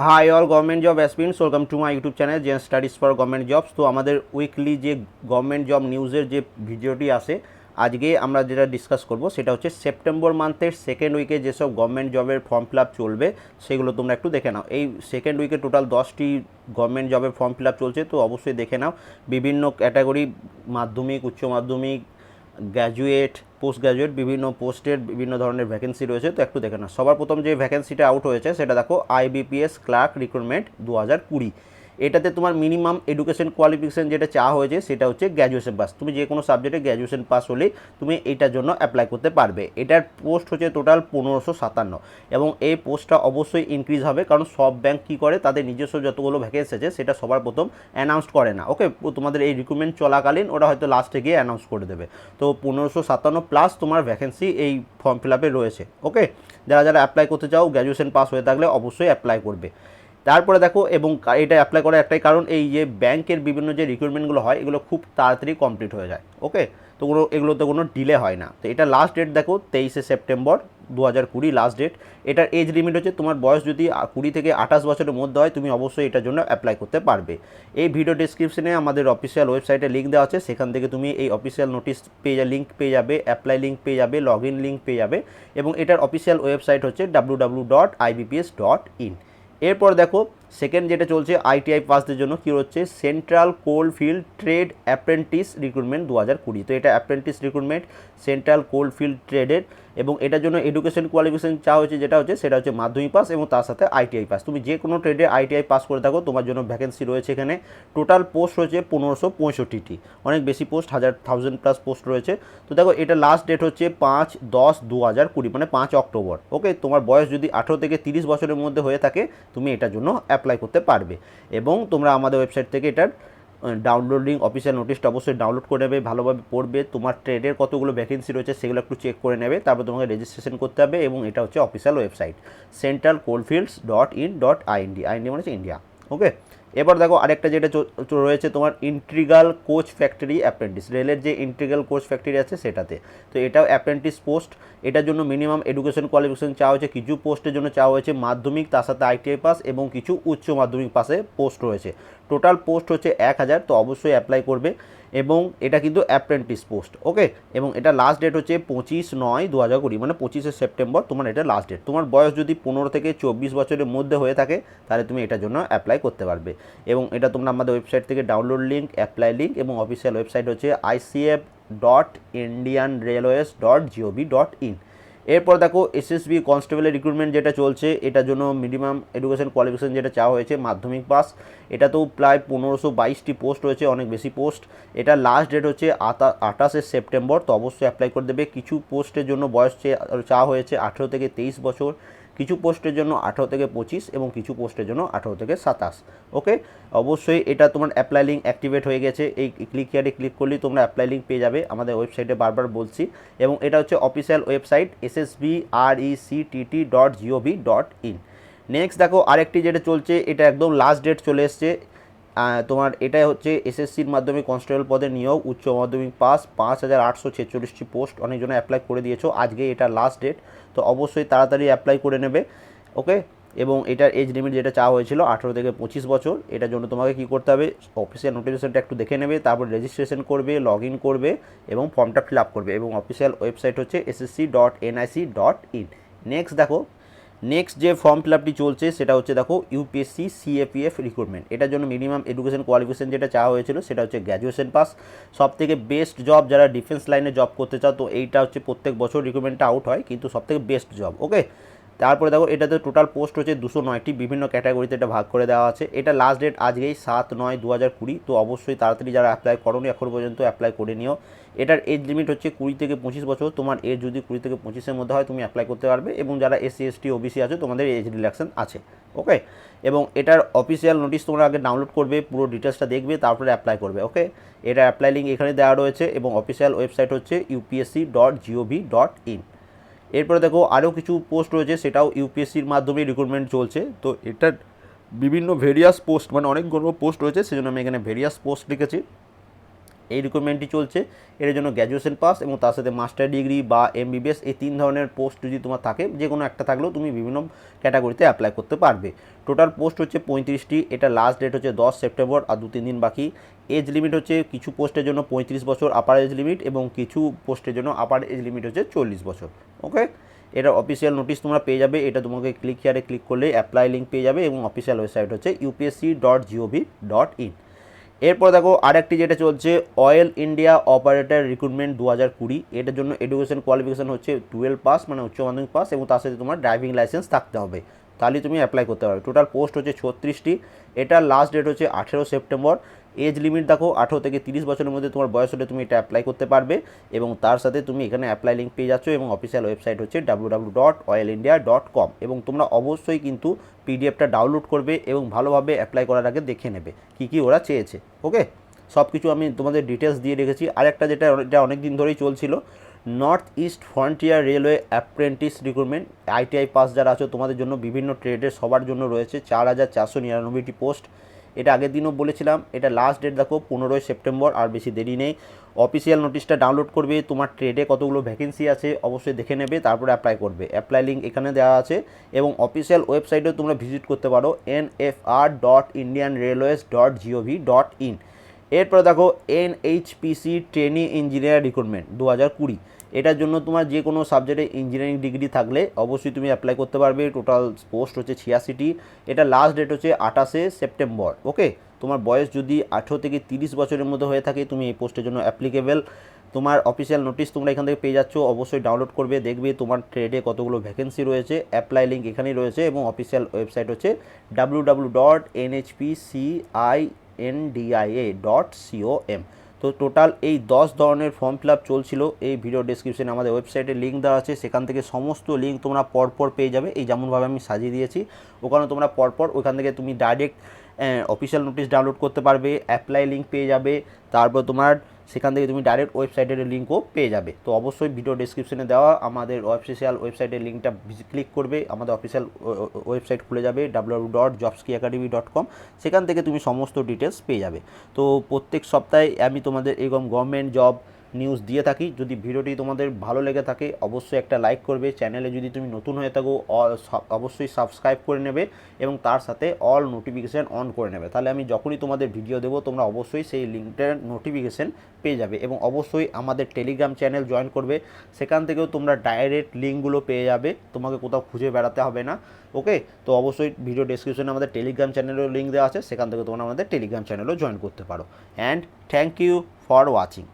High all government job aspirants, welcome to my YouTube channel zen studies for government jobs. তো আমাদের weekly যে government job নিউজের যে ভিডিওটি আসে, আজকে আমরা যেটা ডিসকাস করব সেটা হচ্ছে সেপ্টেম্বর মান্থের সেকেন্ড উইকে যেসব গভর্নমেন্ট জবের ফর্ম ফিল আপ চলবে সেগুলো তোমরা একটু দেখে নাও। এই সেকেন্ড উইকে টোটাল 10টি গভর্নমেন্ট জবের ফর্ম ফিল আপ চলছে, তো অবশ্যই দেখে নাও। বিভিন্ন ক্যাটাগরি, মাধ্যমিক, উচ্চ মাধ্যমিক, গ্র্যাজুয়েট, পোস্ট গ্র্যাজুয়েট, বিভিন্ন পোস্টের বিভিন্ন ধরনের ভ্যাকেন্সি রয়েছে, তো একটু দেখে নাও। সবার প্রথম যে ভ্যাকেন্সিটা আউট হয়েছে সেটা দেখো, আইবিপিএস ক্লার্ক রিক্রুটমেন্ট 2020। এটাতে তোমার মিনিমাম এডুকেশন কোয়ালিফিকেশান যেটা চাওয়া হয়েছে সেটা হচ্ছে গ্র্যাজুয়েশন পাস। তুমি যে কোনো সাবজেক্টে গ্র্যাজুয়েশন পাস হলেই তুমি এটার জন্য অ্যাপ্লাই করতে পারবে। এটার পোস্ট হচ্ছে টোটাল 1557, এবং এই পোস্টটা অবশ্যই ইনক্রিজ হবে, কারণ সব ব্যাংক কী করে, তাদের নিজস্ব যতগুলো ভ্যাকেন্সি আছে সেটা সবার প্রথম অ্যানাউন্স করে না। ওকে, তোমাদের এই রিক্রুটমেন্ট চলাকালীন ওরা হয়তো লাস্টে গিয়ে অ্যানাউন্স করে দেবে। তো 1557 প্লাস তোমার ভ্যাকেন্সি এই ফর্ম ফিল আপে রয়েছে। ওকে, যারা যারা অ্যাপ্লাই করতে চাও গ্র্যাজুয়েশন পাস হয়ে থাকলে অবশ্যই অ্যাপ্লাই করবে। তারপরে দেখো, এবং এটা অ্যাপ্লাই করার একটাই কারণ, এই যে ব্যাংকের বিভিন্ন যে রিক্রুটমেন্টগুলো হয় এগুলো খুব তাড়াতাড়ি কমপ্লিট হয়ে যায়। ওকে, তো এগুলোতে কোনো ডিলে হয় না। তো এটা লাস্ট ডেট দেখো 23শে সেপ্টেম্বর 2020 লাস্ট ডেট। এটার এজ লিমিট হচ্ছে, তোমার বয়স যদি 20 থেকে 28 বছরের মধ্যে হয় তুমি অবশ্যই এটার জন্য অ্যাপ্লাই করতে পারবে। এই ভিডিও ডিসক্রিপশনে আমাদের অফিসিয়াল ওয়েবসাইটে লিঙ্ক দেওয়া আছে, সেখান থেকে তুমি এই অফিসিয়াল নোটিশ লিঙ্ক পেয়ে যাবে, অ্যাপ্লাই লিঙ্ক পেয়ে যাবে, লগ ইন লিঙ্ক পেয়ে যাবে, এবং এটার অফিসিয়াল ওয়েবসাইট হচ্ছে www.ibps.in। এরপর দেখো, সেকেন্ড যেটা চলছে আইটিআই পাসদের জন্য কী হচ্ছে, central coalfield trade apprentice recruitment 2020। তো এটা apprentice recruitment central coalfield ট্রেডের, এবং এটার জন্য এডুকেশন কোয়ালিফিকেশন চাওয়া হচ্ছে যেটা হচ্ছে সেটা হচ্ছে মাধ্যমিক পাস এবং তার সাথে আইটিআই পাস। তুমি যে কোনো ট্রেডে আইটিআই পাস করে থাকো তোমার জন্য ভ্যাকেন্সি রয়েছে এখানে। টোটাল পোস্ট রয়েছে 1565টি, অনেক বেশি পোস্ট, 1000 প্লাস পোস্ট রয়েছে। তো দেখো, এটা লাস্ট ডেট হচ্ছে 5/10/2020, মানে 5 অক্টোবর। ওকে, তোমার বয়স যদি 18 থেকে 30 বছরের মধ্যে হয়ে থাকে তুমি এটার জন্য অ্যাপ্লাই করতে পারবে। এবং তোমরা আমাদের ওয়েবসাইট থেকে এটার ডাউনলোডিং অফিসিয়াল নোটিশটা অবশ্যই ডাউনলোড করে নেবে, ভালোভাবে পড়বে, তোমার ট্রেডের কতগুলো ভ্যাকেন্সি রয়েছে সেগুলো একটু চেক করে নেবে, তারপর তোমাকে রেজিস্ট্রেশন করতে হবে। এবং এটা হচ্ছে অফিসিয়াল ওয়েবসাইট centralcoalfields.in.ind, আইএনডি মানে হচ্ছে ইন্ডিয়া। ওকে, এবার দেখো আরেকটা যেটা রয়েছে তোমার ইন্ট্রিগাল কোচ ফ্যাক্টরি অ্যাপ্রেন্টিস, রেলের যে ইন্ট্রিগাল কোচ ফ্যাক্টরি আছে সেটাতে। তো এটাও অ্যাপ্রেন্টিস পোস্ট। এটার জন্য মিনিমাম এডুকেশন কোয়ালিফিকেশন চাওয়া হয়েছে, কিছু পোস্টের জন্য চাওয়া হয়েছে মাধ্যমিক, তার সাথে আইটিআই পাস, এবং কিছু উচ্চ মাধ্যমিক পাসে পোস্ট রয়েছে। টোটাল পোস্ট হচ্ছে 1000, তো অবশ্যই অ্যাপ্লাই করবে। এবং এটা কিন্তু অ্যাপ্রেন্টিস পোস্ট। ওকে, এবং এটা লাস্ট ডেট হচ্ছে 25/9/2020, মানে 25শে সেপ্টেম্বর তোমার এটা লাস্ট ডেট। তোমার বয়স যদি 15 থেকে 24 বছরের মধ্যে হয়ে থাকে তাহলে তুমি এটার জন্য অ্যাপ্লাই করতে পারবে। এবং এটা তোমরা আমাদের ওয়েবসাইট থেকে ডাউনলোড লিঙ্ক, অ্যাপ্লাই লিঙ্ক, এবং অফিসিয়াল ওয়েবসাইট হচ্ছে icf.indianrailways.gov.in। এরপর দেখো, এসএসবি কনস্টেবলের রিক্রুটমেন্ট যেটা চলছে এটার জন্য মিনিমাম এডুকেশন কোয়ালিফিকেশন যেটা চাওয়া হয়েছে মাধ্যমিক পাস। এটা তো প্রায় 1522টি পোস্ট রয়েছে, অনেক বেশি পোস্ট। এটা লাস্ট ডেট হচ্ছে 28শে সেপ্টেম্বর, তো অবশ্যই অ্যাপ্লাই করে দেবে। কিছু পোস্টের জন্য বয়স চাওয়া হয়েছে 18 থেকে 23 বছর, কিছু পোস্টের জন্য 18 থেকে 25, এবং কিছু পোস্টের জন্য 18 থেকে 27। ওকে, অবশ্যই এটা তোমার অ্যাপ্লাই লিঙ্ক অ্যাক্টিভেট হয়ে গেছে, এই ক্লিক হিয়ারে ক্লিক করলেই তোমরা অ্যাপ্লাই লিঙ্ক পেয়ে যাবে আমাদের ওয়েবসাইটে, বারবার বলছি। এবং এটা হচ্ছে অফিসিয়াল ওয়েবসাইট ssbrectt.gov.in। নেক্সট দেখো, আরেকটি যেটা চলছে এটা একদম লাস্ট ডেট চলে এসছে তোমার, এটা হচ্ছে এসএসসির মাধ্যমে কনস্টেবল পদে নিয়োগ, উচ্চ মাধ্যমিক পাস, 5846টি পোস্ট, অনেকজনে অ্যাপ্লাই করে দিয়েছো, আজকে এটা লাস্ট ডেট, তো অবশ্যই তাড়াতাড়ি অ্যাপ্লাই করে নেবে। ওকে, এবং এটার এজ লিমিট যেটা চাওয়া হয়েছিল 18 থেকে 25 বছর। এটার জন্য তোমাকে কী করতে হবে, অফিসিয়াল নোটিফিকেশনটা একটু দেখে নেবে, তারপর রেজিস্ট্রেশন করবে, লগ ইন করবে, এবং ফর্মটা ফিল আপ করবে। এবং অফিসিয়াল ওয়েবসাইট হচ্ছে ssc.nic.in। নেক্সট দেখো, নেক্সট যে ফর্ম ফিল আপটি চলছে সেটা হচ্ছে দেখো ইউপিএসসি সিএপিএফ রিক্রুটমেন্ট। এটার জন্য মিনিমাম এডুকেশন কোয়ালিফিকেশন যেটা চাওয়া হয়েছিল সেটা হচ্ছে গ্র্যাজুয়েশন পাস। সব থেকে বেস্ট জব যারা ডিফেন্স লাইনে জব করতে চাও, তো এইটা হচ্ছে প্রত্যেক বছর রিক্রুটমেন্টটা আউট হয়, কিন্তু সব থেকে বেস্ট জব। ওকে, তারপরে দেখো এটাতে টোটাল পোস্ট হচ্ছে 209টি, বিভিন্ন ক্যাটাগরিতে এটা ভাগ করে দেওয়া আছে। এটা লাস্ট ডেট আজকেই 7/9/2020, তো অবশ্যই তাড়াতাড়ি যারা অ্যাপ্লাই করোনি এখন পর্যন্ত অ্যাপ্লাই করে নিও। এটার এজ লিমিট হচ্ছে 20 থেকে 25 বছর, তোমার এজ যদি 20 থেকে 25-এর মধ্যে হয় তুমি অ্যাপ্লাই করতে পারবে। এবং যারা এসসি এসটি ওবিসি আছে তোমাদের এজ রিল্যাক্সেশন আছে। ওকে, এবং এটার অফিসিয়াল নোটিশ তোমরা আগে ডাউনলোড করবে, পুরো ডিটেলসটা দেখবে, তারপরে অ্যাপ্লাই করবে। ওকে, এটা অ্যাপ্লাই লিঙ্ক এখানে দেওয়া রয়েছে, এবং অফিসিয়াল ওয়েবসাইট হচ্ছে upsc.gov.in। এরপরে দেখো আরও কিছু পোস্ট রয়েছে, সেটাও ইউপিএসসির মাধ্যমে রিক্রুটমেন্ট চলছে। তো এটার বিভিন্ন ভেরিয়াস পোস্ট, মানে অনেকগুলো পোস্ট রয়েছে, সেজন্য আমি এখানে ভেরিয়াস পোস্ট লিখেছি। এই রিক্রুটমেন্টটি চলছে। এর জন্য গ্র্যাজুয়েশন পাস এবং তার সাথে মাস্টার ডিগ্রি বা এমবিবিএস এই 3 ধরনের পোস্ট যদি তোমার থাকে, যে কোনো একটা থাকলেও তুমি বিভিন্ন ক্যাটাগরিতে অ্যাপ্লাই করতে পারবে। টোটাল পোস্ট হচ্ছে 35টি। এটা লাস্ট ডেট হচ্ছে 10 সেপ্টেম্বর, আর 2-3 দিন বাকি। এজ লিমিট হচ্ছে কিছু পোস্টের জন্য 35 বছর আপার এজ লিমিট, এবং কিছু পোস্টের জন্য আপার এজ লিমিট হচ্ছে 40 বছর। ওকে, এটা অফিসিয়াল নোটিশ তোমরা পেয়ে যাবে। এটা তোমাকে ক্লিক হিয়ারে ক্লিক করলে অ্যাপ্লাই লিঙ্ক পেয়ে যাবে, এবং অফিসিয়াল ওয়েবসাইট হচ্ছে upsc.gov.in। এরপর দেখো আরেকটি যেটা চলছে, অয়েল ইন্ডিয়া অপারেটর রিক্রুটমেন্ট 2020। এটার জন্য এডুকেশন কোয়ালিফিকেশন হচ্ছে 12 পাস, মানে উচ্চ মাধ্যমিক পাস, এবং তার সাথে তোমার ড্রাইভিং লাইসেন্স থাকতে হবে, তাহলে তুমি অ্যাপ্লাই করতে পারবে। টোটাল পোস্ট হচ্ছে 36টি। এটা লাস্ট ডেট হচ্ছে 18 সেপ্টেম্বর। এজ লিমিট দেখো 18 থেকে 30 বছরের মধ্যে তোমার বয়স হলে তুমি এটা অ্যাপ্লাই করতে পারবে, এবং তার সাথে তুমি এখানে অ্যাপ্লাই লিঙ্ক পেয়ে যাচ্ছ, এবং অফিসিয়াল ওয়েবসাইট হচ্ছে www.oilindia.com। এবং তোমরা অবশ্যই কিন্তু পিডিএফটা ডাউনলোড করবে এবং ভালোভাবে অ্যাপ্লাই করার আগে দেখে নেবে কী ওরা চেয়েছে। ওকে, সব কিছু আমি তোমাদের ডিটেলস দিয়ে রেখেছি। আরেকটা যেটা অনেক দিন ধরেই চলছিল, north east frontier railway apprentice recruitment. ITI pass যারা আছো তোমাদের জন্য বিভিন্ন ট্রেডের সবার জন্য রয়েছে 4499টি পোস্ট। এটা আগের দিনও বলেছিলাম। এটা লাস্ট ডেট দেখো 15 সেপ্টেম্বর, আর বেশি দেরি নেই। অফিসিয়াল নোটিশটা ডাউনলোড করবে, তোমার ট্রেডে কতগুলো ভ্যাকেন্সি আছে অবশ্যই দেখে নেবে, তারপরে অ্যাপ্লাই করবে। অ্যাপ্লাই লিঙ্ক এখানে দেওয়া আছে, এবং অফিসিয়াল ওয়েবসাইটেও তোমরা ভিজিট করতে পারো nfr.indianrailways.gov.in। এরপরে দেখো এনএইচপিসি ট্রেনি ইঞ্জিনিয়ার রিক্রুটমেন্ট 2020। এটার জন্য তোমার যে কোনো সাবজেক্টে ইঞ্জিনিয়ারিং ডিগ্রি থাকলে অবশ্যই তুমি অ্যাপ্লাই করতে পারবে। টোটাল পোস্ট হচ্ছে 86টি। এটা লাস্ট ডেট হচ্ছে 28 সেপ্টেম্বর। ওকে, তোমার বয়স যদি 18 থেকে 30 বছরের মধ্যে হয়ে থাকে তুমি এই পোস্টের জন্য অ্যাপ্লিকেবল। তোমার অফিসিয়াল নোটিশ তোমরা এখান থেকে পেয়ে যাচ্ছ, অবশ্যই ডাউনলোড করবে, দেখবে তোমার ট্রেডে কতগুলো ভ্যাকেন্সি রয়েছে। অ্যাপ্লাই লিঙ্ক এখানেই রয়েছে, এবং অফিসিয়াল ওয়েবসাইট হচ্ছে www.nhpcindia.com। তো টোটাল এই 10 ধরনের ফর্ম ফিল আপ চলছিল। এই ভিডিও ডেসক্রিপশনে আমাদের ওয়েবসাইটে লিঙ্ক দেওয়া আছে, সেখান থেকে সমস্ত লিঙ্ক তোমরা পরপর পেয়ে যাবে। এই যেমনভাবে আমি সাজিয়ে দিয়েছি, ওখানে তোমরা পরপর ওখান থেকে তুমি ডাইরেক্ট অফিসিয়াল নোটিশ ডাউনলোড করতে পারবে, অ্যাপ্লাই লিঙ্ক পেয়ে যাবে, তারপর তোমার সেখান থেকে তুমি ডাইরেক্ট ওয়েবসাইটের লিঙ্কও পেয়ে যাবে। তো অবশ্যই ভিডিও ডেসক্রিপশনে দেওয়া আমাদের অফিসিয়াল ওয়েবসাইটের লিঙ্কটা ক্লিক করবে, আমাদের অফিসিয়াল ওয়েবসাইট খুলে যাবে www.jobskiacademy.com। সেখান থেকে তুমি সমস্ত ডিটেলস পেয়ে যাবে। তো প্রত্যেক সপ্তাহে আমি তোমাদের এরকম গভর্নমেন্ট জব নিউজ দিয়ে থাকি। যদি ভিডিওটি তোমাদের ভালো লেগে থাকে অবশ্যই একটা লাইক করবে। চ্যানেলে যদি তুমি নতুন হয়ে থাকো অবশ্যই সাবস্ক্রাইব করে নেবে, এবং তার সাথে অল নোটিফিকেশান অন করে নেবে, তাহলে আমি যখনই তোমাদের ভিডিও দেবো তোমরা অবশ্যই সেই লিঙ্কটার নোটিফিকেশান পেয়ে যাবে। এবং অবশ্যই আমাদের টেলিগ্রাম চ্যানেল জয়েন করবে, সেখান থেকেও তোমরা ডাইরেক্ট লিঙ্কগুলো পেয়ে যাবে, তোমাকে কোথাও খুঁজে বেড়াতে হবে না। ওকে, তো অবশ্যই ভিডিও ডেসক্রিপশনে আমাদের টেলিগ্রাম চ্যানেলেরও লিঙ্ক দেওয়া আছে, সেখান থেকে তোমরা আমাদের টেলিগ্রাম চ্যানেলও জয়েন করতে পারো। And thank you for watching.